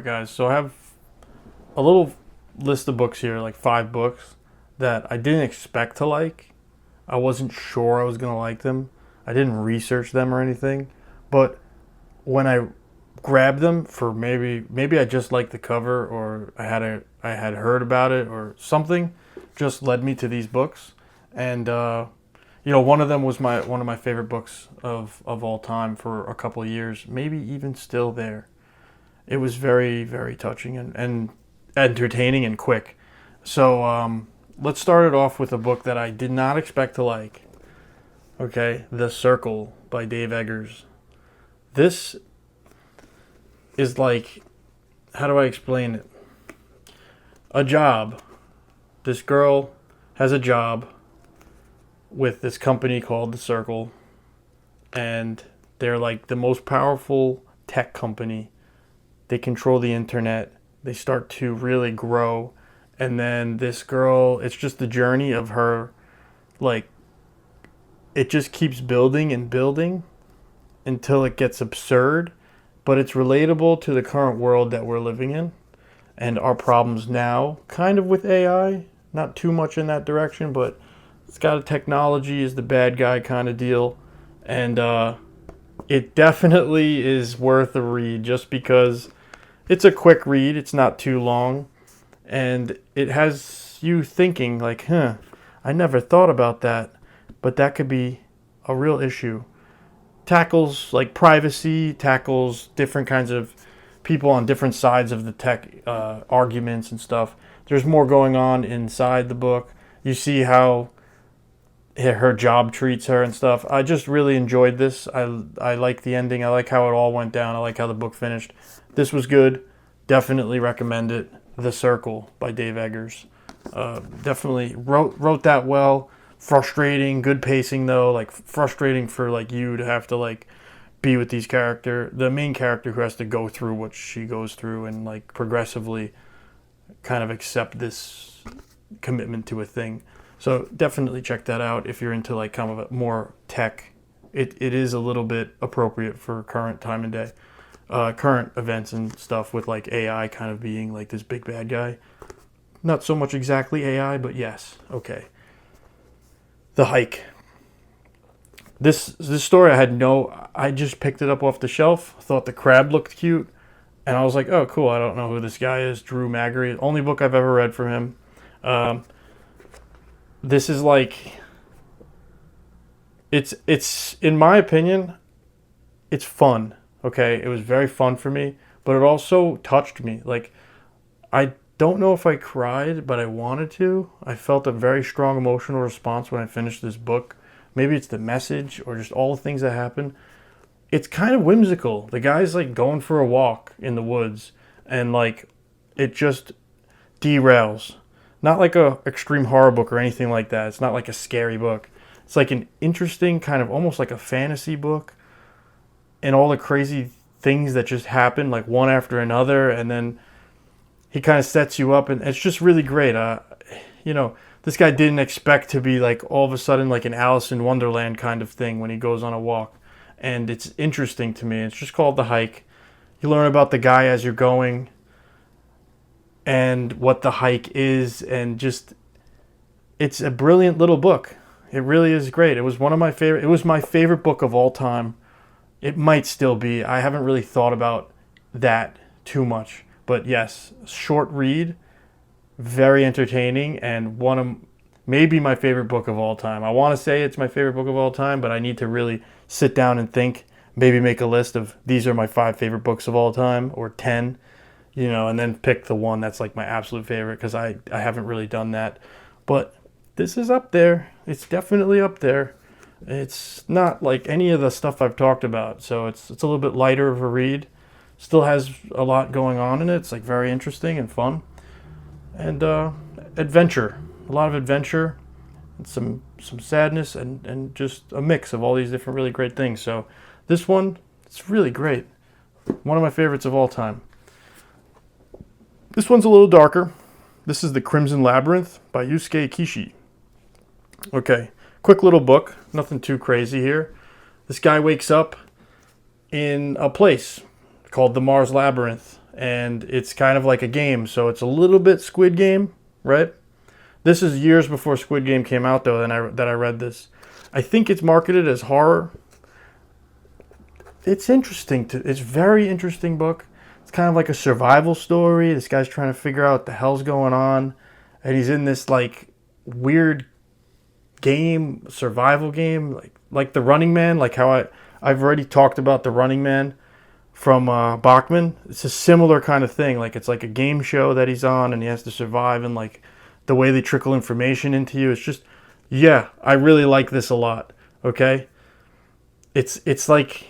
Alright guys, so I have a little list of books here, like 5 books, that I didn't expect to like. I wasn't sure I was going to like them. I didn't research them or anything. But when I grabbed them for maybe I just liked the cover, or I had heard about it, or something just led me to these books. And one of them was one of my favorite books of all time for a couple of years, maybe even still there. It was very, very touching and entertaining and quick. So let's start it off with a book that I did not expect to like. Okay, The Circle by Dave Eggers. This is like, how do I explain it? A job. This girl has a job with this company called The Circle, and they're like the most powerful tech company. They control the internet. They start to really grow. And then this girl, it's just the journey of her, like, it just keeps building and building until it gets absurd. But it's relatable to the current world that we're living in and our problems now, kind of with AI. Not too much in that direction, but it's got a technology is the bad guy kind of deal. And it definitely is worth a read just because it's a quick read. It's not too long. And it has you thinking like, I never thought about that. But that could be a real issue. Tackles like privacy, tackles different kinds of people on different sides of the tech arguments and stuff. There's more going on inside the book. You see how her job treats her and stuff. I just really enjoyed this. I like the ending. I like how it all went down. I like how the book finished. This was good. Definitely recommend it. The Circle by Dave Eggers. Definitely wrote that well. Frustrating, good pacing though. Like frustrating for like you to have to like be with the main character who has to go through what she goes through and like progressively kind of accept this commitment to a thing. So definitely check that out if you're into like kind of a more tech. It is a little bit appropriate for current time and day, current events and stuff with like AI kind of being like this big bad guy. Not so much exactly AI, but yes, okay. The Hike. This story I just picked it up off the shelf, thought the crab looked cute, and I was like, oh cool, I don't know who this guy is, Drew Magary, only book I've ever read from him. This is like, it's in my opinion, it's fun, okay? It was very fun for me, but it also touched me. Like, I don't know if I cried, but I wanted to. I felt a very strong emotional response when I finished this book. Maybe it's the message or just all the things that happen. It's kind of whimsical. The guy's like going for a walk in the woods and like it just derails. Not like a extreme horror book or anything like that. It's not like a scary book. It's like an interesting kind of almost like a fantasy book and all the crazy things that just happen like one after another, and then he kind of sets you up, and it's just really great. This guy didn't expect to be like all of a sudden like an Alice in Wonderland kind of thing when he goes on a walk. And it's interesting to me. It's just called The Hike. You learn about the guy as you're going and what the hike is, and just it's a brilliant little book. It really is great. It was it was my favorite book of all time. It might still be. I haven't really thought about that too much. But yes, short read, very entertaining, and one of maybe my favorite book of all time. I want to say it's my favorite book of all time, but I need to really sit down and think, maybe make a list of these are my 5 favorite books of all time, or 10, and then pick the one that's like my absolute favorite, because I haven't really done that. But this is up there. It's definitely up there. It's not like any of the stuff I've talked about, so it's a little bit lighter of a read. Still has a lot going on in it. It's like very interesting and fun. And adventure. A lot of adventure. And some sadness and just a mix of all these different really great things. So this one, it's really great. One of my favorites of all time. This one's a little darker. This is The Crimson Labyrinth by Yusuke Kishi. Okay, quick little book. Nothing too crazy here. This guy wakes up in a place called the Mars Labyrinth, and it's kind of like a game. So it's a little bit Squid Game, right? This is years before Squid Game came out, though, that I read this. I think it's marketed as horror. It's interesting. It's a very interesting book. It's kind of like a survival story. This guy's trying to figure out what the hell's going on, and he's in this like weird game, survival game, like the Running Man, like how I've already talked about the Running Man from Bachman. It's a similar kind of thing. Like it's like a game show that he's on, and he has to survive, and like the way they trickle information into you. It's just, yeah, I really like this a lot. Okay, it's like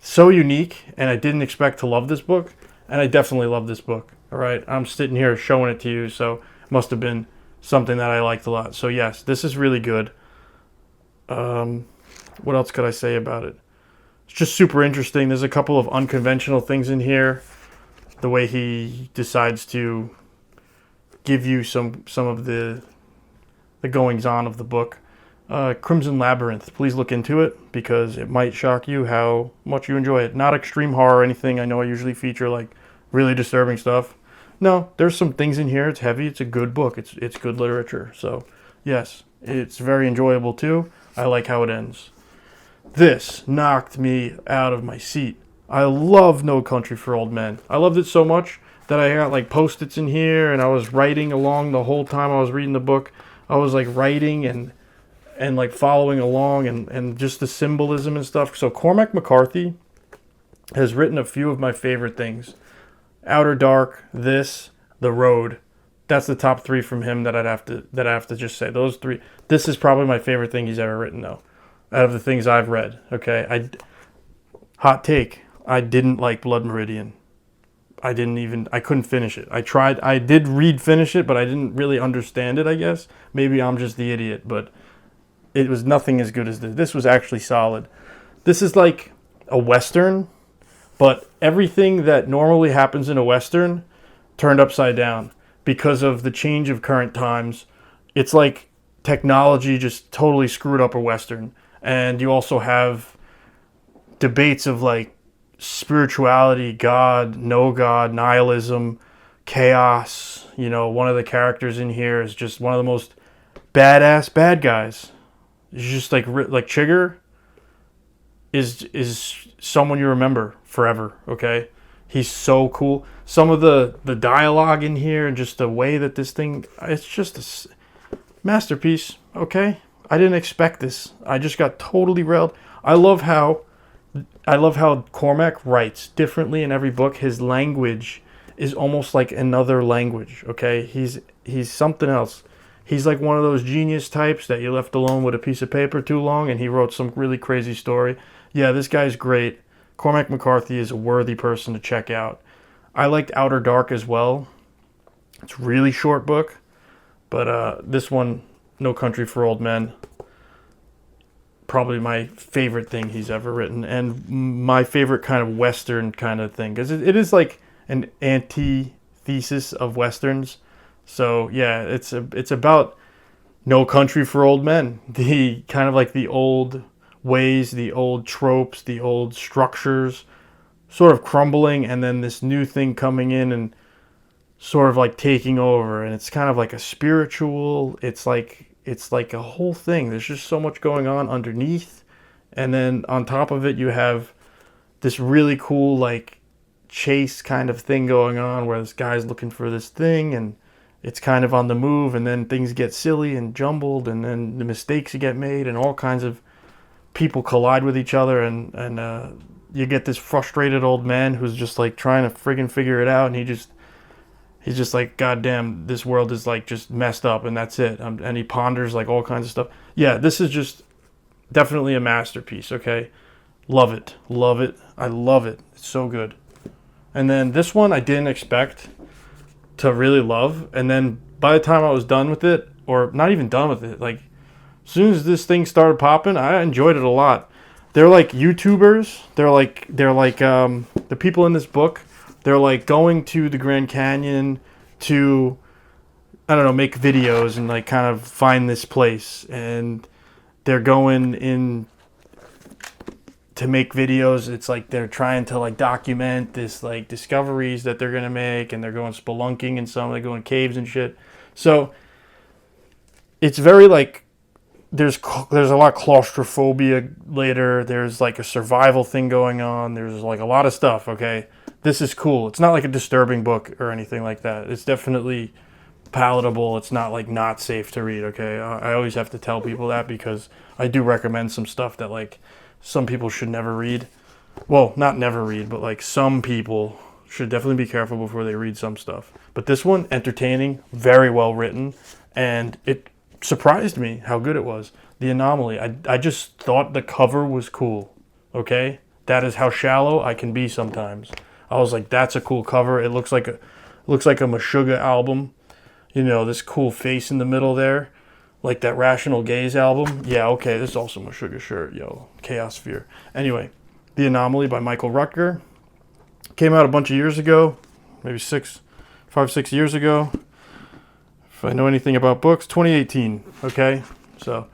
so unique, and I didn't expect to love this book, and I definitely love this book. All right, I'm sitting here showing it to you, so it must have been something that I liked a lot. So yes, this is really good. What else could I say about it? It's just super interesting. There's a couple of unconventional things in here. The way he decides to give you some of the goings on of the book. Crimson Labyrinth. Please look into it because it might shock you how much you enjoy it. Not extreme horror or anything. I know I usually feature like really disturbing stuff. No, there's some things in here. It's heavy. It's a good book. It's good literature. So yes, it's very enjoyable too. I like how it ends. This knocked me out of my seat. I love No Country for Old Men. I loved it so much that I got like Post-its in here, and I was writing along the whole time I was reading the book. I was like writing and like following along and just the symbolism and stuff. So Cormac McCarthy has written a few of my favorite things. Outer Dark, this, The Road. That's the top three from him that I have to just say. Those three. This is probably my favorite thing he's ever written, though, out of the things I've read. Okay, hot take. I didn't like Blood Meridian. I couldn't finish it. I tried. I did finish it, but I didn't really understand it, I guess. Maybe I'm just the idiot, but it was nothing as good as this. This was actually solid. This is like a Western, but everything that normally happens in a Western turned upside down because of the change of current times. It's like technology just totally screwed up a Western. And you also have debates of like spirituality, God, no God, nihilism, chaos. You know, one of the characters in here is just one of the most badass bad guys. It's just like Chigger is someone you remember forever. Okay, he's so cool. Some of the dialogue in here and just the way that this thing, it's just a masterpiece. Okay, I didn't expect this. I just got totally railed. I love how Cormac writes differently in every book. His language is almost like another language. Okay, he's something else. He's like one of those genius types that you left alone with a piece of paper too long and he wrote some really crazy story. Yeah, this guy's great. Cormac McCarthy is a worthy person to check out. I liked Outer Dark as well. It's a really short book, but this one, No Country for Old Men, probably my favorite thing he's ever written, and my favorite kind of Western kind of thing, because it is like an antithesis of Westerns. So yeah, it's about No Country for Old Men. The kind of like the old ways, the old tropes, the old structures sort of crumbling, and then this new thing coming in and sort of like taking over. And it's kind of like a spiritual, it's like a whole thing. There's just so much going on underneath. And then on top of it, you have this really cool like chase kind of thing going on where this guy's looking for this thing and it's kind of on the move, and then things get silly and jumbled, and then the mistakes get made, and all kinds of people collide with each other, and you get this frustrated old man who's just like trying to friggin' figure it out, and he's just like, God damn, this world is like just messed up, and that's it. And he ponders like all kinds of stuff. Yeah, this is just definitely a masterpiece. Okay, love it, I love it. It's so good. And then this one I didn't expect to really love, and then by the time I was done with it, or not even done with it, like as soon as this thing started popping, I enjoyed it a lot. They're like YouTubers. They're like the people in this book. They're like going to the Grand Canyon to, I don't know, make videos and like kind of find this place, and they're going in to make videos. It's like they're trying to like document this like discoveries that they're gonna make, and they're going spelunking and some, they go in caves and shit. So it's very like there's a lot of claustrophobia later. There's like a survival thing going on. There's like a lot of stuff. Okay, this is cool. It's not like a disturbing book or anything like that. It's definitely palatable. It's not like not safe to read. Okay, I always have to tell people that because I do recommend some stuff that like some people should never read. Well, not never read, but like some people should definitely be careful before they read some stuff. But this one, entertaining, very well written, and it surprised me how good it was. The Anomaly. I just thought the cover was cool. Okay, that is how shallow I can be sometimes. I was like, that's a cool cover. It looks like a Meshuggah album. You know, this cool face in the middle there, like that Rational Gaze album. Yeah, okay, this is also Meshuggah shirt, yo, Chaos Sphere. Anyway, The Anomaly by Michael Rutger came out a bunch of years ago, maybe 5, 6 years ago. If I know anything about books, 2018, okay? So,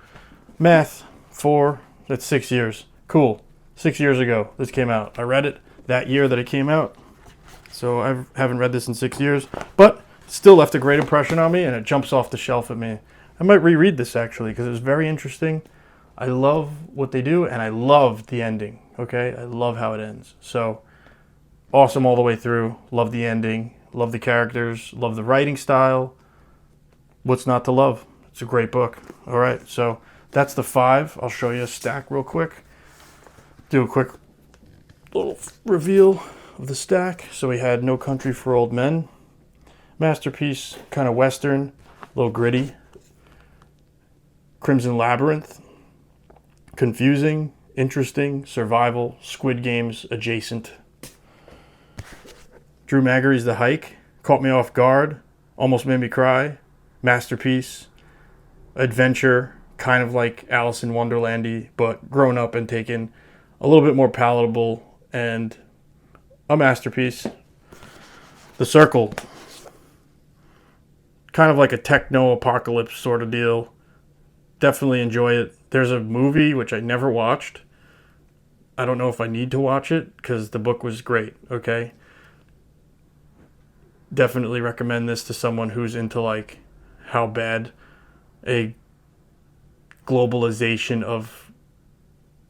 math, 4, that's 6 years. Cool. 6 years ago, this came out. I read it that year that it came out. So, I haven't read this in 6 years. But, still left a great impression on me, and it jumps off the shelf at me. I might reread this, actually, because it was very interesting. I love what they do, and I love the ending, okay? I love how it ends. So, awesome all the way through. Love the ending. Love the characters. Love the writing style. What's not to love? It's a great book. All right, so that's the 5. I'll show you a stack real quick. Do a quick little reveal of the stack. So we had No Country for Old Men. Masterpiece, kind of Western, a little gritty. Crimson Labyrinth. Confusing, interesting, survival, Squid Games adjacent. Drew Magary's The Hike. Caught me off guard. Almost made me cry. Masterpiece, adventure, kind of like Alice in Wonderlandy, but grown up and taken a little bit more palatable, and a masterpiece. The Circle, kind of like a techno-apocalypse sort of deal. Definitely enjoy it. There's a movie, which I never watched. I don't know if I need to watch it, because the book was great, okay? Definitely recommend this to someone who's into like how bad a globalization of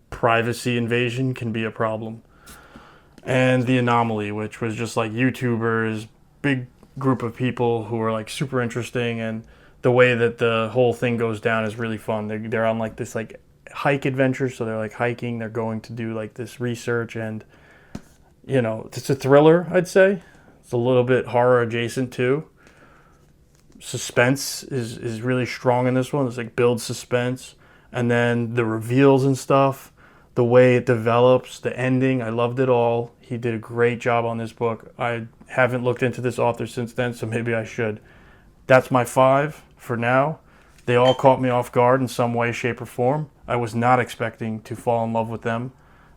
privacy invasion can be a problem. And The Anomaly, which was just like YouTubers, big group of people who are like super interesting, and the way that the whole thing goes down is really fun. They're on like this like hike adventure, so they're like hiking, they're going to do like this research, and you know, it's a thriller, I'd say. It's a little bit horror adjacent too. Suspense is really strong in this one. It's like build suspense, and then the reveals and stuff, the way it develops, the ending, I loved it all. He did a great job on this book. I haven't looked into this author since then, so maybe I should. That's my 5 for now. They all caught me off guard in some way, shape, or form. I was not expecting to fall in love with them,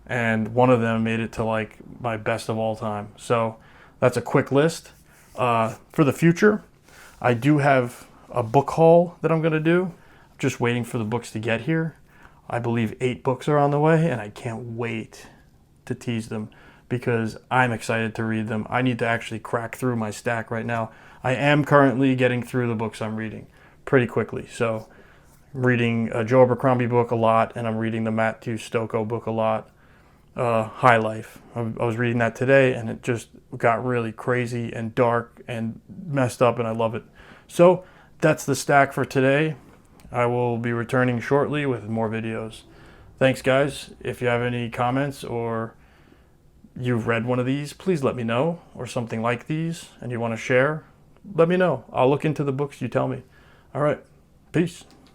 and one of them made it to like my best of all time. So that's a quick list. For the future, I do have a book haul that I'm going to do. I'm just waiting for the books to get here. I believe 8 books are on the way, and I can't wait to tease them because I'm excited to read them. I need to actually crack through my stack right now. I am currently getting through the books I'm reading pretty quickly. So I'm reading a Joe Abercrombie book a lot, and I'm reading the Matthew Stocco book a lot. High Life. I was reading that today, and it just got really crazy and dark and messed up, and I love it. So that's the stack for today. I will be returning shortly with more videos. Thanks, guys. If you have any comments or you've read one of these, please let me know, or something like these, and you want to share, let me know. I'll look into the books you tell me. All right. Peace.